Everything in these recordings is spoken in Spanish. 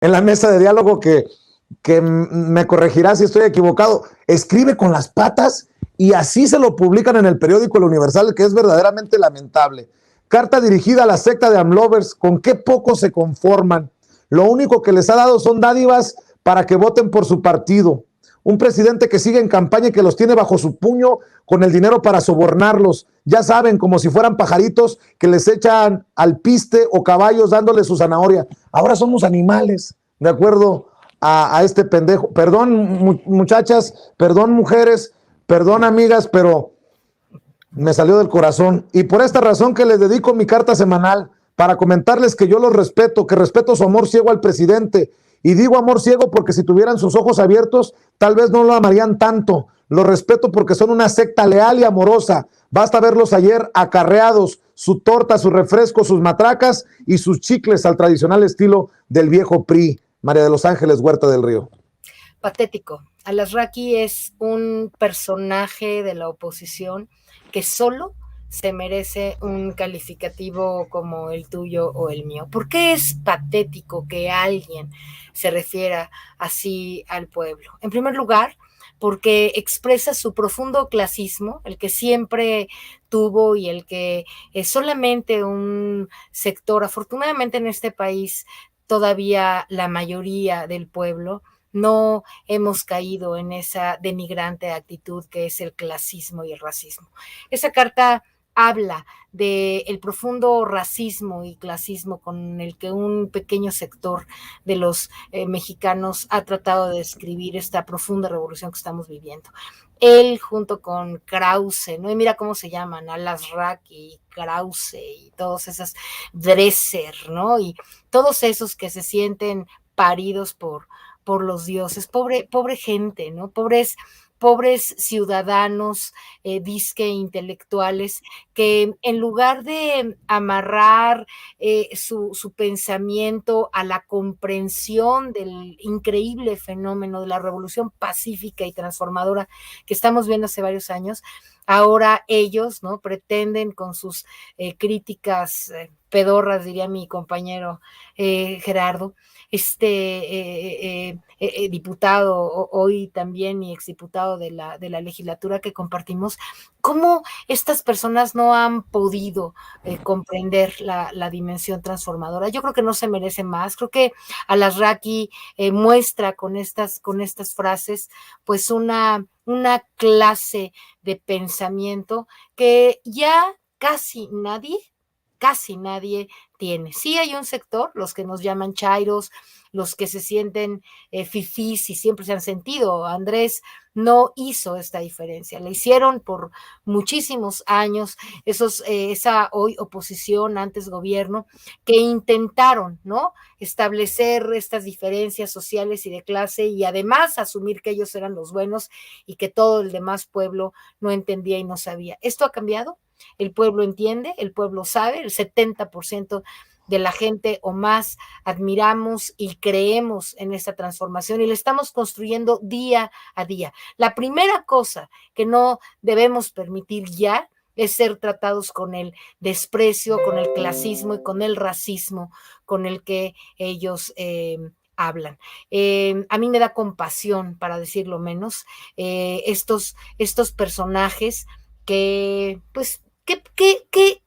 en la mesa de diálogo que me corregirá si estoy equivocado, escribe con las patas y así se lo publican en el periódico El Universal, que es verdaderamente lamentable. Carta dirigida a la secta de AMLovers, con qué poco se conforman. Lo único que les ha dado son dádivas para que voten por su partido. Un presidente que sigue en campaña y que los tiene bajo su puño con el dinero para sobornarlos. Ya saben, como si fueran pajaritos que les echan al piste o caballos dándole su zanahoria. Ahora somos animales, de acuerdo a este pendejo. Perdón, muchachas, perdón, mujeres, perdón, amigas, pero me salió del corazón. Y por esta razón que les dedico mi carta semanal, para comentarles que yo los respeto, que respeto su amor ciego al presidente. Y digo amor ciego porque si tuvieran sus ojos abiertos, tal vez no lo amarían tanto. Los respeto porque son una secta leal y amorosa. Basta verlos ayer acarreados, su torta, su refresco, sus matracas y sus chicles al tradicional estilo del viejo PRI. María de los Ángeles Huerta del Río. Patético. Al-Azraqui es un personaje de la oposición que solo se merece un calificativo como el tuyo o el mío. ¿Por qué es patético que alguien se refiera así al pueblo? En primer lugar, porque expresa su profundo clasismo, el que siempre tuvo y el que es solamente un sector, afortunadamente en este país todavía la mayoría del pueblo no hemos caído en esa denigrante actitud que es el clasismo y el racismo. Esa carta habla del profundo racismo y clasismo con el que un pequeño sector de los mexicanos ha tratado de describir esta profunda revolución que estamos viviendo. Él junto con Krause, ¿no? Y mira cómo se llaman, Al-Azraqui, Krause y todos esos Dresser, ¿no? Y todos esos que se sienten paridos por los dioses, pobre gente, ¿no? Pobres ciudadanos, disque intelectuales, que en lugar de amarrar su pensamiento a la comprensión del increíble fenómeno de la revolución pacífica y transformadora que estamos viendo hace varios años, ahora ellos, ¿no? Pretenden con sus críticas pedorras, diría mi compañero Gerardo, diputado, hoy también y exdiputado de la legislatura que compartimos, cómo estas personas no han podido comprender la dimensión transformadora. Yo creo que no se merece más. Creo que Al-Azraqui muestra con estas frases pues una clase de pensamiento que ya casi nadie tiene. Sí hay un sector, los que nos llaman chairos, los que se sienten fifís y siempre se han sentido. Andrés no hizo esta diferencia, la hicieron por muchísimos años esa hoy oposición, antes gobierno, que intentaron, ¿no? Establecer estas diferencias sociales y de clase y además asumir que ellos eran los buenos y que todo el demás pueblo no entendía y no sabía. ¿Esto ha cambiado? El pueblo entiende, el pueblo sabe, el 70% de la gente o más admiramos y creemos en esta transformación y la estamos construyendo día a día. La primera cosa que no debemos permitir ya es ser tratados con el desprecio, con el clasismo y con el racismo con el que ellos hablan. A mí me da compasión, para decirlo menos, estos personajes que, pues,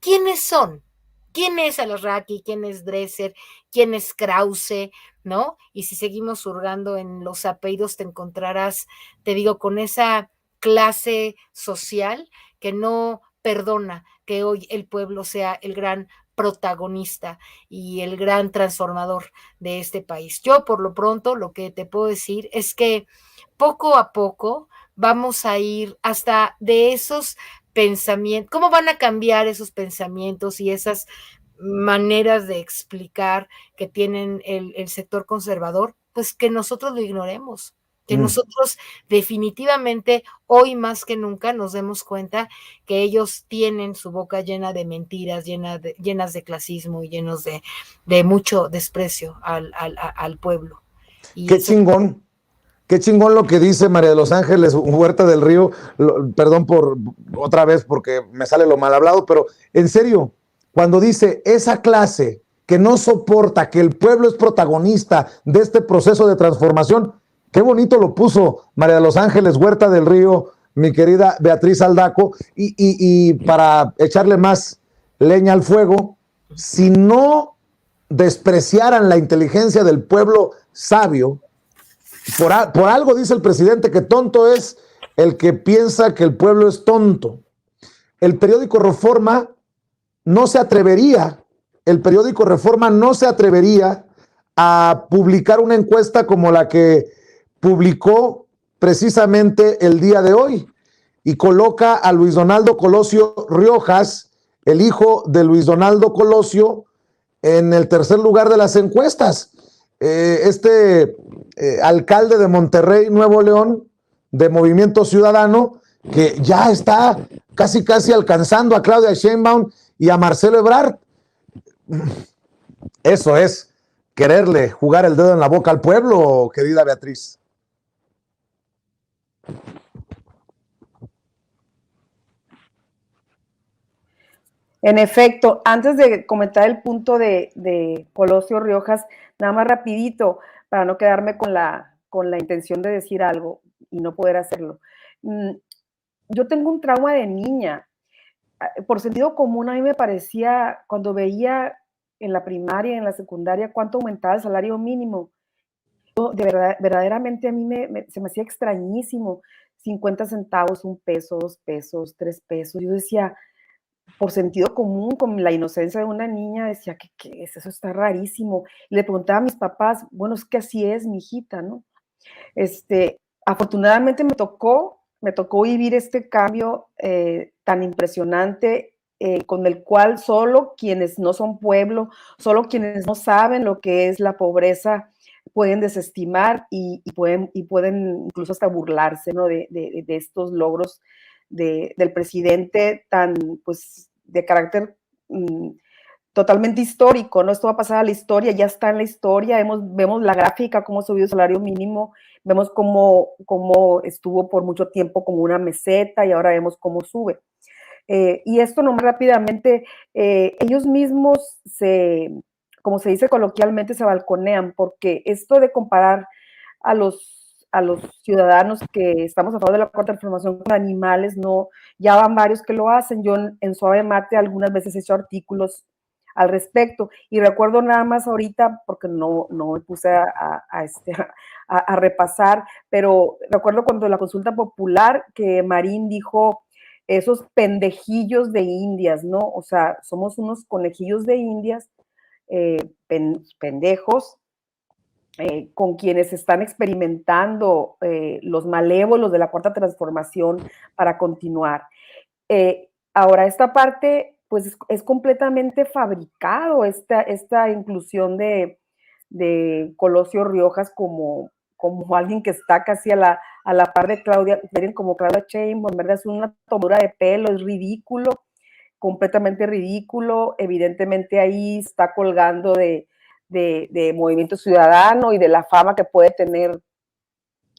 ¿quiénes son? ¿Quién es Al-Azraqui? ¿Quién es Dresser? ¿Quién es Krause? ¿No? Y si seguimos hurgando en los apellidos, te encontrarás, te digo, con esa clase social que no perdona que hoy el pueblo sea el gran protagonista y el gran transformador de este país. Yo, por lo pronto, lo que te puedo decir es que poco a poco vamos a ir hasta de esos pensamientos, cómo van a cambiar esos pensamientos y esas maneras de explicar que tienen el sector conservador, pues que nosotros lo ignoremos, que nosotros definitivamente hoy más que nunca nos demos cuenta que ellos tienen su boca llena de mentiras, llenas de clasismo y llenos de mucho desprecio al pueblo. Y qué chingón. Qué chingón lo que dice María de los Ángeles Huerta del Río. Perdón por otra vez porque me sale lo mal hablado, pero en serio, cuando dice esa clase que no soporta que el pueblo es protagonista de este proceso de transformación. Qué bonito lo puso María de los Ángeles Huerta del Río, mi querida Beatriz Aldaco, y para echarle más leña al fuego, si no despreciaran la inteligencia del pueblo sabio, por algo dice el presidente que tonto es el que piensa que el pueblo es tonto. El periódico Reforma no se atrevería, a publicar una encuesta como la que publicó precisamente el día de hoy y coloca a Luis Donaldo Colosio Riojas, el hijo de Luis Donaldo Colosio, en el tercer lugar de las encuestas. Alcalde de Monterrey, Nuevo León, de Movimiento Ciudadano, que ya está casi alcanzando a Claudia Sheinbaum y a Marcelo Ebrard. Eso es quererle jugar el dedo en la boca al pueblo, querida Beatriz. En efecto, antes de comentar el punto de Colosio Riojas, nada más rapidito, para no quedarme con la intención de decir algo y no poder hacerlo. Yo tengo un trauma de niña. Por sentido común, a mí me parecía, cuando veía en la primaria, en la secundaria, cuánto aumentaba el salario mínimo. De verdad, verdaderamente a mí se me hacía extrañísimo. 50 centavos, 1 peso, 2 pesos, 3 pesos. Yo decía, por sentido común, con la inocencia de una niña, decía, ¿qué es eso? Está rarísimo. Y le preguntaba a mis papás, bueno, es que así es, mi hijita, ¿no? Afortunadamente me tocó vivir este cambio tan impresionante, con el cual solo quienes no son pueblo, solo quienes no saben lo que es la pobreza, pueden desestimar y pueden incluso hasta burlarse, ¿no? de estos logros del presidente tan, pues, de carácter totalmente histórico, ¿no? Esto va a pasar a la historia, ya está en la historia, vemos la gráfica, cómo subió el salario mínimo, vemos cómo estuvo por mucho tiempo como una meseta y ahora vemos cómo sube. Y esto nomás rápidamente, ellos mismos como se dice coloquialmente, se balconean, porque esto de comparar a los ciudadanos que estamos a favor de la cuarta transformación con animales, no, ya van varios que lo hacen. Yo en Suave Mate algunas veces he hecho artículos al respecto, y recuerdo nada más ahorita, porque no me puse a repasar, pero recuerdo cuando la consulta popular que Marín dijo, esos pendejillos de indias, ¿no? O sea, somos unos conejillos de indias, pendejos, con quienes están experimentando los malévolos de la cuarta transformación para continuar. Ahora, esta parte, pues es completamente fabricado, esta inclusión de Colosio Riojas como alguien que está casi a la par de Claudia, como Claudia Sheinbaum, ¿verdad? Es una tomadura de pelo, es ridículo, completamente ridículo. Evidentemente ahí está colgando de Movimiento Ciudadano y de la fama que puede tener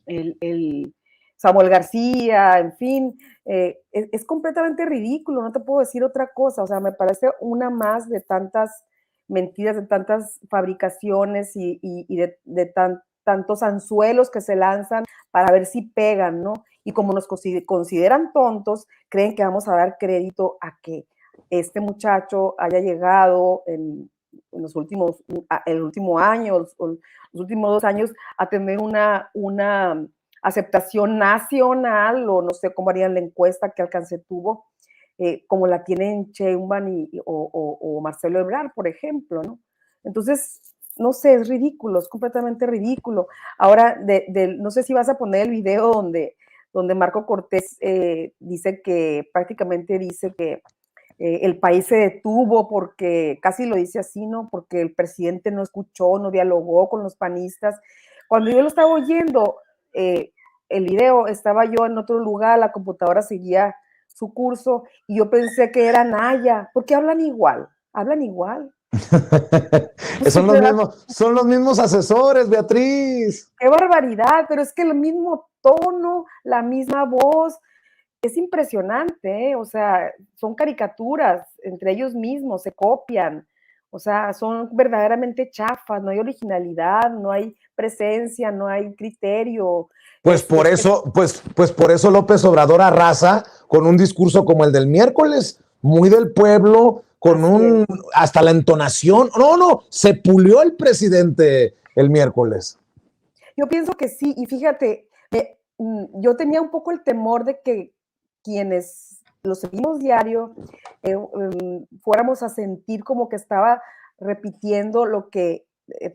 el Samuel García, en fin, es completamente ridículo, no te puedo decir otra cosa. O sea, me parece una más de tantas mentiras, de tantas fabricaciones y de tantos anzuelos que se lanzan para ver si pegan, ¿no? Y como nos consideran tontos, creen que vamos a dar crédito a que este muchacho haya llegado en los últimos, el último año, los últimos 2 años, a tener una aceptación nacional, o no sé cómo harían la encuesta que alcance tuvo, como la tienen Sheinbaum o Marcelo Ebrard, por ejemplo, ¿no? Entonces, no sé, es ridículo, es completamente ridículo. Ahora, no sé si vas a poner el video donde Marco Cortés prácticamente dice que el país se detuvo porque, casi lo dice así, ¿no? Porque el presidente no escuchó, no dialogó con los panistas. Cuando yo lo estaba oyendo, el video, estaba yo en otro lugar, la computadora seguía su curso y yo pensé que era Naya, porque hablan igual. Son los mismos asesores, Beatriz. Qué barbaridad, pero es que el mismo tono, la misma voz, es impresionante, ¿eh? O sea, son caricaturas entre ellos mismos, se copian. O sea, son verdaderamente chafas, no hay originalidad, no hay presencia, no hay criterio. Pues por eso, pues por eso López Obrador arrasa con un discurso como el del miércoles, muy del pueblo, con un hasta la entonación. No, se pulió el presidente el miércoles. Yo pienso que sí, y fíjate, yo tenía un poco el temor de que quienes lo seguimos diario fuéramos a sentir como que estaba repitiendo lo que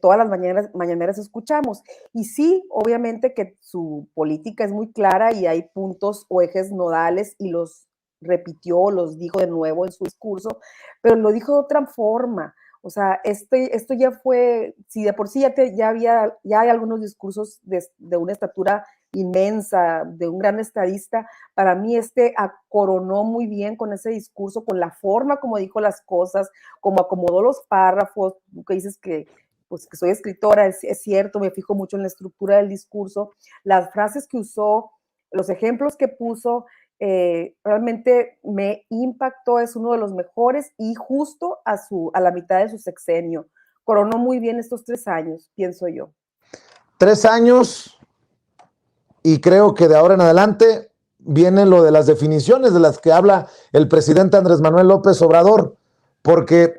todas las mañaneras escuchamos. Y sí, obviamente que su política es muy clara y hay puntos o ejes nodales y los repitió, los dijo de nuevo en su discurso, pero lo dijo de otra forma. O sea, esto ya fue, si de por sí ya hay algunos discursos de una estatura inmensa, de un gran estadista, para mí coronó muy bien con ese discurso, con la forma como dijo las cosas, como acomodó los párrafos, tú que dices pues, que soy escritora, es cierto, me fijo mucho en la estructura del discurso, las frases que usó, los ejemplos que puso, realmente me impactó, es uno de los mejores y justo a la mitad de su sexenio. Coronó muy bien estos 3 años, pienso yo. 3 años y creo que de ahora en adelante viene lo de las definiciones de las que habla el presidente Andrés Manuel López Obrador, porque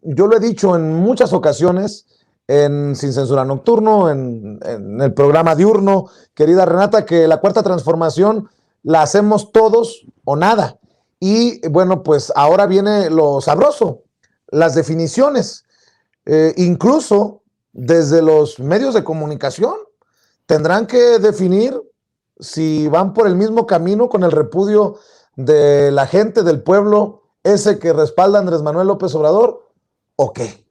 yo lo he dicho en muchas ocasiones, Sin Censura Nocturno, en el programa diurno, querida Renata, que la cuarta transformación la hacemos todos o nada. Y bueno, pues ahora viene lo sabroso, las definiciones. Incluso desde los medios de comunicación tendrán que definir si van por el mismo camino con el repudio de la gente, del pueblo, ese que respalda a Andrés Manuel López Obrador, ¿o qué?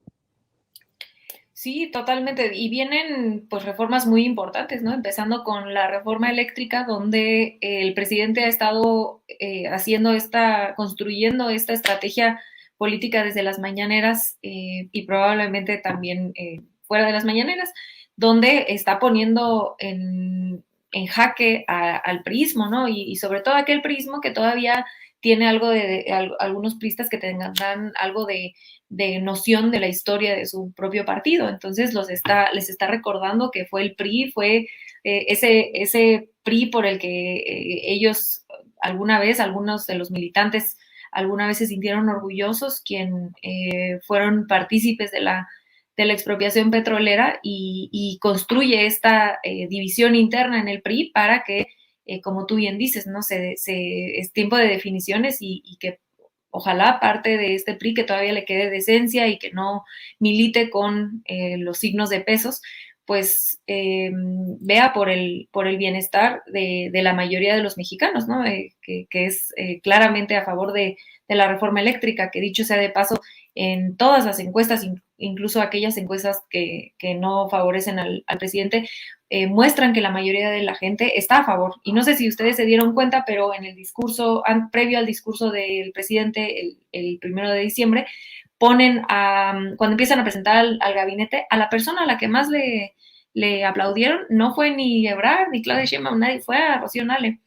Sí, totalmente. Y vienen pues reformas muy importantes, ¿no? Empezando con la reforma eléctrica, donde el presidente ha estado construyendo esta estrategia política desde las mañaneras y probablemente también fuera de las mañaneras, donde está poniendo en jaque al priismo, ¿no? Y sobre todo aquel priismo que todavía tiene algo algunos priistas que tengan algo de noción de la historia de su propio partido. Entonces les está recordando que fue el PRI, fue ese PRI por el que ellos algunos de los militantes alguna vez se sintieron orgullosos, quien fueron partícipes de la expropiación petrolera y construye esta división interna en el PRI para que, como tú bien dices, ¿no? Es tiempo de definiciones y que ojalá parte de este PRI que todavía le quede decencia y que no milite con los signos de pesos, pues vea por el bienestar de la mayoría de los mexicanos, ¿no? Que es claramente a favor de la reforma eléctrica, que dicho sea de paso, en todas las encuestas, incluso aquellas encuestas que no favorecen al presidente, muestran que la mayoría de la gente está a favor. Y no sé si ustedes se dieron cuenta, pero en el discurso, previo al discurso del presidente, el 1 de diciembre, ponen cuando empiezan a presentar al gabinete, a la persona a la que más le aplaudieron, no fue ni Ebrard, ni Claudia Sheinbaum, nadie, fue a Rocío Nale.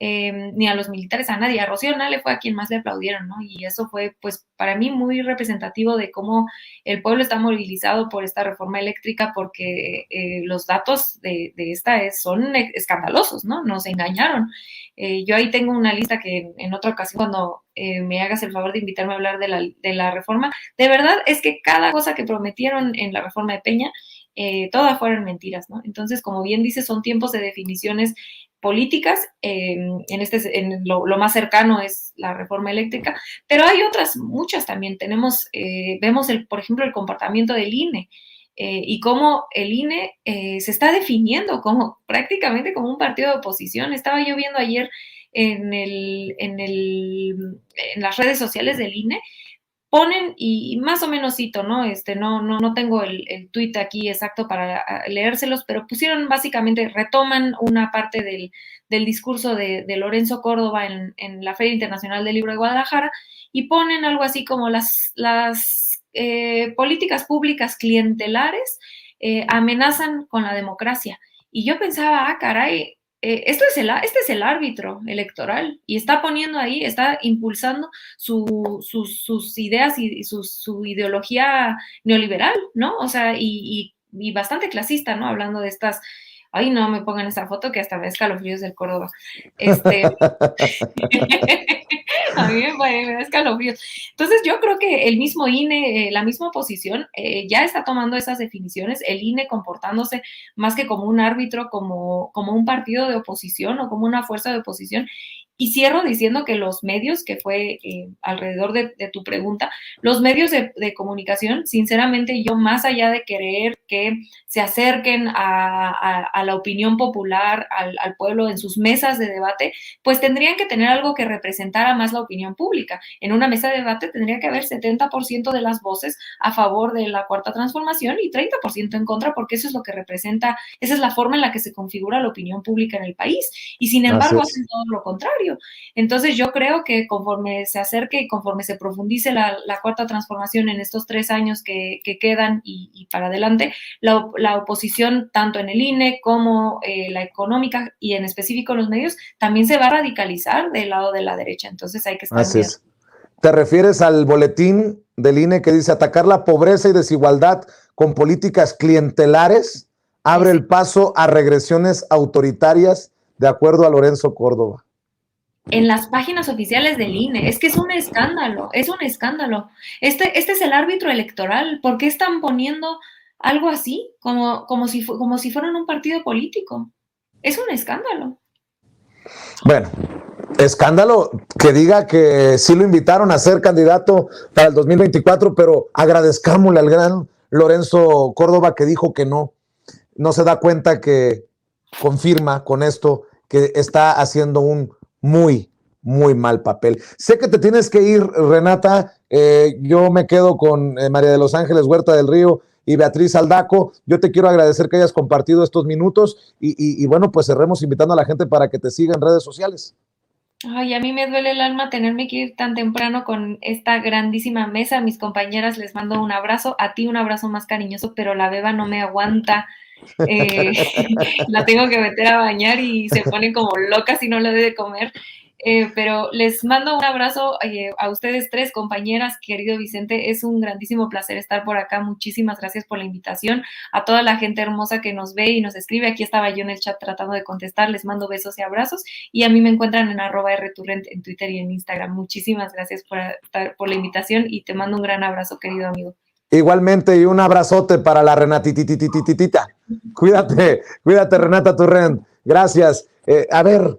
Ni a los militares, a nadie. A Rocío Nale fue a quien más le aplaudieron, ¿no? Y eso fue, pues, para mí muy representativo de cómo el pueblo está movilizado por esta reforma eléctrica, porque los datos de esta son escandalosos, ¿no? Nos engañaron. Yo ahí tengo una lista que en otra ocasión, cuando me hagas el favor de invitarme a hablar de la reforma, de verdad es que cada cosa que prometieron en la reforma de Peña, todas fueron mentiras, ¿no? Entonces, como bien dice, son tiempos de definiciones políticas, lo más cercano es la reforma eléctrica, pero hay otras, muchas también. Vemos, por ejemplo, el comportamiento del INE, y cómo el INE se está definiendo prácticamente como un partido de oposición. Estaba yo viendo ayer en las redes sociales del INE, ponen, y más o menos cito, ¿no? No tengo el tuit aquí exacto para leérselos, pero pusieron básicamente, retoman una parte del discurso de Lorenzo Córdoba en la Feria Internacional del Libro de Guadalajara, y ponen algo así como las políticas públicas clientelares amenazan con la democracia. Y yo pensaba, caray, este es el árbitro electoral y está poniendo ahí, está impulsando sus ideas y su ideología neoliberal, ¿no? O sea, y bastante clasista, ¿no? Hablando de estas, ay, no me pongan esa foto que hasta me escalofríos del Córdoba. A mí me da escalofríos. Entonces yo creo que el mismo INE, la misma oposición, ya está tomando esas definiciones, el INE comportándose más que como un árbitro, como un partido de oposición o como una fuerza de oposición. Y cierro diciendo que los medios, que fue alrededor de tu pregunta, los medios de comunicación, sinceramente yo, más allá de querer que se acerquen a la opinión popular, al pueblo en sus mesas de debate, pues tendrían que tener algo que representara más la opinión pública. En una mesa de debate tendría que haber 70% de las voces a favor de la Cuarta Transformación y 30% en contra, porque eso es lo que representa, esa es la forma en la que se configura la opinión pública en el país. Y sin embargo hacen todo lo contrario. Entonces yo creo que conforme se acerque y conforme se profundice la Cuarta Transformación en estos 3 años que quedan y para adelante, la oposición, tanto en el INE como la económica y en específico los medios, también se va a radicalizar del lado de la derecha. Entonces hay que estar Así es. ¿Te refieres al boletín del INE que dice atacar la pobreza y desigualdad con políticas clientelares? Abre el paso a regresiones autoritarias, de acuerdo a Lorenzo Córdoba. En las páginas oficiales del INE, es que es un escándalo, es un escándalo. Este es el árbitro electoral. ¿Por qué están poniendo algo así, como si fueran un partido político? Es un escándalo. Bueno, escándalo que diga que sí lo invitaron a ser candidato para el 2024, pero agradezcámosle al gran Lorenzo Córdoba que dijo que no se da cuenta que confirma con esto que está haciendo un muy, muy mal papel. Sé que te tienes que ir, Renata. Yo me quedo con María de los Ángeles Huerta del Río y Beatriz Aldaco. Yo te quiero agradecer que hayas compartido estos minutos y bueno, pues cerremos invitando a la gente para que te siga en redes sociales. Ay, a mí me duele el alma tenerme que ir tan temprano con esta grandísima mesa. A mis compañeras les mando un abrazo, a ti un abrazo más cariñoso, pero la beba no me aguanta. La tengo que meter a bañar y se pone como loca si no le doy de comer. Pero les mando un abrazo a ustedes 3 compañeras, querido Vicente, es un grandísimo placer estar por acá, muchísimas gracias por la invitación, a toda la gente hermosa que nos ve y nos escribe, aquí estaba yo en el chat tratando de contestar, les mando besos y abrazos, y a mí me encuentran en @rturrent en Twitter y en Instagram. Muchísimas gracias por la invitación y te mando un gran abrazo, querido amigo. Igualmente, y un abrazote para la Renatititititita. Cuídate, Renata Turrent. Gracias. A ver,